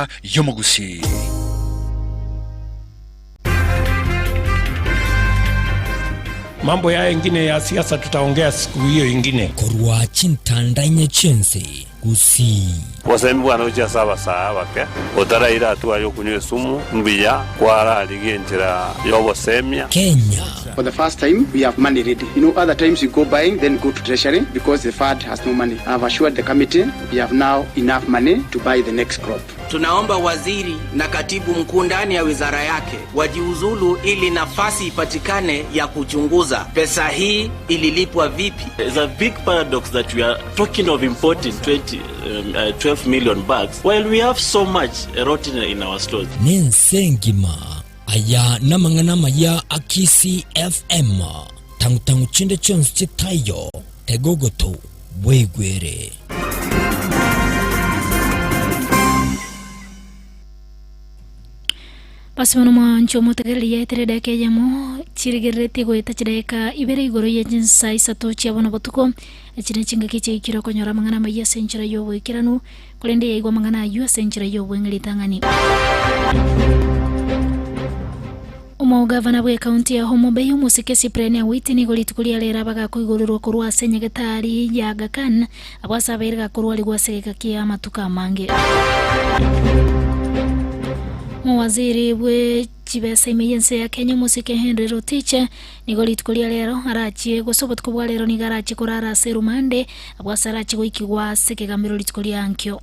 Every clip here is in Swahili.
Nyumba Yomogusi. Mambo ya ingine ya siasa tutaongea siku hiyo ingine. Korwa chintandanye chense gusi. Wasembu anoja sawa wake. Otara ira atua yokunywe sumu mbiya kwara aligenjera yobosemia. Kenya. For the first time we have money ready. You know, other times you go buying then go to treasury because the FAD has no money. I have assured the committee we have now enough money to buy the next crop. Tunaomba waziri na katibu mkuu ndani ya wizara yake wajiuzulu ili nafasi ipatikane ya kuchunguza pesa hii ililipwa vipi. There's a big paradox that we are talking of importing 12 million bags while we have so much rotten in our stores. Ninsengima aya namangana maya Akisi FM tangu chinde chonsi chitayo tegogoto bwegwere. Pasimono mwancho motagali ya tereda ke yamo chirigereti go itachideka ibere igoro ya jinsa isato chiabono botuko echine chinga kiche ikiro konyora mangana maya senchira yobo ikiranu kolende ya igwa mangana yu senchira yobo ngilitangani. Gavana bwe county ya Homa Bay Musike Cyprian Awiti golitukulia lera baga kuigururwa kurwa senyegetari ya Gakan abwasabairga kurwa ligwaseka kia matuka mange. Waziri bwe chibesa emergency ya Kenya Musike Henry Rotich golitukulia lero arachi gosobot kubwa lero nigarachi kurara serumande abwasarachi goikigwa sekegambiro litukulia ankyo.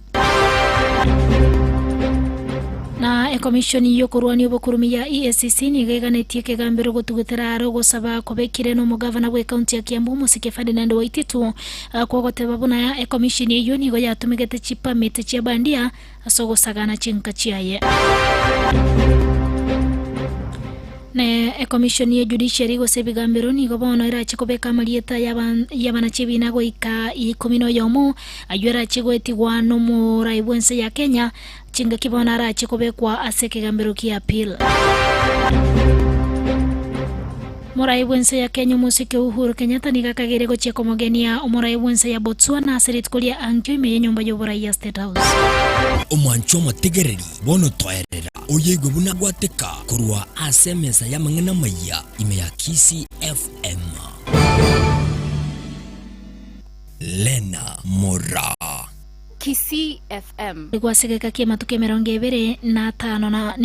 Na commission yo kurwani obokurumi ya EACC nigeganetie kegambiro gotugutera aro gosaba kobekire no mugavana bwe county ya Kiambu Musike Ferdinand Waititu kwa goteba buna ya commission yo nigo yatumigete chipa mete chia bandia asogo sagana chinka chiaye. Ne commission ya judiciary go sebigambiro nigo bono irachi kobeka malieta yabana chibina goika 10 yomo ayura chigo etigwa no muraibwense ya Kenya chinga kibona arachi kobekwa aseke gambiro ki appeal. Muraibwense ya Kenya Musike Uhuru Kenyatta nigakagere gochia komogenia muraibwense ya Botswana aserit kulia ankyo ime nyumba yobora ya State House. Omwancho mategereri bono toerera oyego buna gwateka kurwa asemesa ya mangana maya ime ya Akisi FM. Lena Mora Akisi FM. Gwaseka kia matuke 25 na 5 na